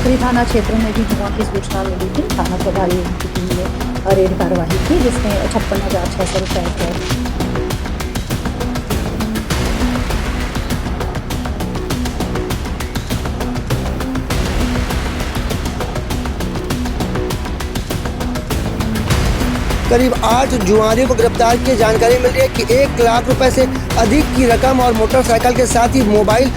सकरी थाना क्षेत्र में भी जुआ की सूचना मिली थी। थाना प्रभारी की टीम ने रेड कार्रवाई की, जिसमें 56,600 रुपये कैश। करीब 8 जुआरियों को गिरफ्तार किए। जानकारी मिल रही है कि 1 लाख रुपए से अधिक की रकम और मोटरसाइकिल के साथ ही मोबाइल।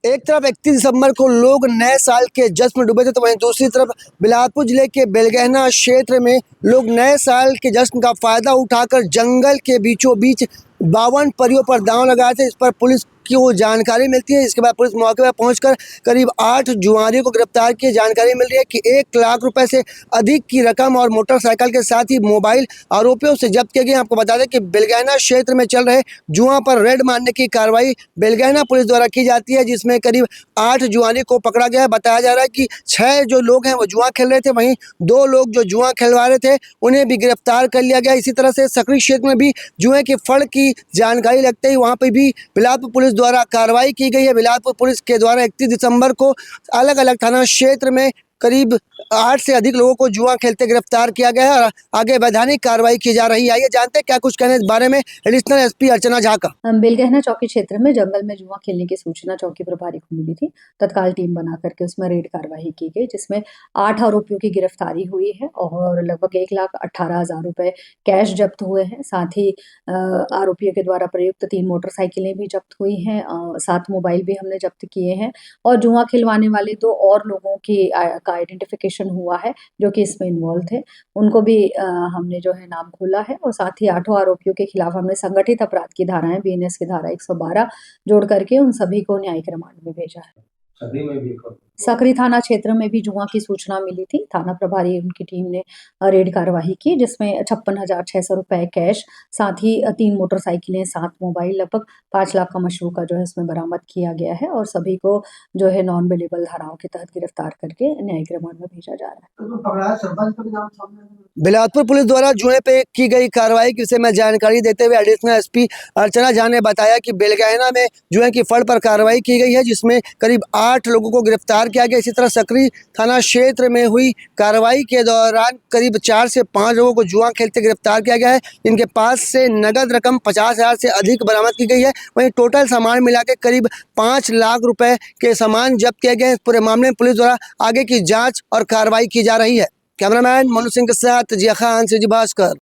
एक तरफ 31 दिसंबर को लोग नए साल के जश्न में डूबे थे, तो वहीं दूसरी तरफ बिलासपुर जिले के बेलगहना क्षेत्र में लोग नए साल के जश्न का फायदा उठाकर जंगल के बीचों बीच 52 परियों पर दांव लगाए थे। इस पर पुलिस की वो जानकारी मिलती है। इसके बाद पुलिस मौके पर पहुंचकर करीब 8 जुआरियों को गिरफ्तार किए। जानकारी मिल रही है कि 1 लाख रुपए से अधिक की रकम और मोटरसाइकिल के साथ ही मोबाइल आरोपियों से जब्त किए गए। आपको बता दें कि बेलगहना क्षेत्र में चल रहे जुआ पर रेड मारने की कार्रवाई बेलगहना पुलिस द्वारा की जाती है, जिसमें करीब 8 जुआरी को पकड़ा गया है। बताया जा रहा है कि 6 जो लोग हैं वो जुआ खेल रहे थे, वहीं 2 लोग जो जुआ खेलवा रहे थे उन्हें भी गिरफ्तार कर लिया गया। इसी तरह से सकरी क्षेत्र में भी जुए के फड़ की जानकारी लगते ही वहाँ पर भी बिलासपुर पुलिस द्वारा कार्रवाई की गई है। बिलासपुर पुलिस के द्वारा 31 दिसंबर को अलग अलग थाना क्षेत्र में करीब 8 से अधिक लोगों को जुआ खेलते गिरफ्तार किया गया है और आगे वैधानिक कार्रवाई की जा रही है। आइए जानते हैं क्या कुछ कहने इस बारे में एडिशनल एसपी अर्चना झा का। बेलगहना चौकी क्षेत्र में जंगल में जुआ खेलने की सूचना चौकी प्रभारी को मिली थी। तत्काल टीम बना करके उसमें रेड कार्रवाई की गई, जिसमें 8 आरोपियों की गिरफ्तारी हुई है और लगभग 1,18,000 रुपए कैश जब्त हुए हैं। साथ ही आरोपियों के द्वारा प्रयुक्त 3 मोटरसाइकिलें भी जब्त हुई हैं, 7 मोबाइल भी हमने जब्त किए हैं और जुआ खिलवाने वाले 2 और लोगों की आइडेंटिफिकेशन हुआ है जो कि इसमें इन्वॉल्व थे। उनको भी हमने जो है नाम खोला है और साथ ही 8 आरोपियों के खिलाफ हमने संगठित अपराध की धाराएं बीएनएस की धारा 112 जोड़ करके उन सभी को न्यायिक रिमांड में भेजा है। सकरी थाना क्षेत्र में भी जुआ की सूचना मिली थी। थाना प्रभारी उनकी टीम ने रेड कार्रवाई की, जिसमें 56,600 रुपए कैश, साथ ही 3 मोटरसाइकिलें, 7 मोबाइल, लगभग 5 लाख का मशरूका जो है इसमें बरामद किया गया है और सभी को जो है नॉन बेलेबल धाराओं के तहत गिरफ्तार करके न्यायिक रिमांड में भेजा जा रहा है। बिलासपुर पुलिस द्वारा जुए पे की गई कार्रवाई की विषय में जानकारी देते हुए एडिशनल एसपी अर्चना झा ने बताया कि बेलगहना में जुए की फड़ पर कार्रवाई की गई है, जिसमें करीब 8 लोगों को गिरफ्तार किया गया। इसी तरह सकरी थाना क्षेत्र में हुई कार्रवाई के दौरान करीब 4 से 5 लोगों को जुआ खेलते गिरफ्तार किया गया है। इनके पास से नगद रकम 50,000 से अधिक बरामद की गई है। वहीं टोटल सामान मिला के करीब 5 लाख रुपए के सामान जब्त किए गए। इस पूरे मामले में पुलिस द्वारा आगे की जाँच और कार्रवाई की जा रही है। कैमरामैन मनु सिंह के साथ जिया खान, सिटी भास्कर।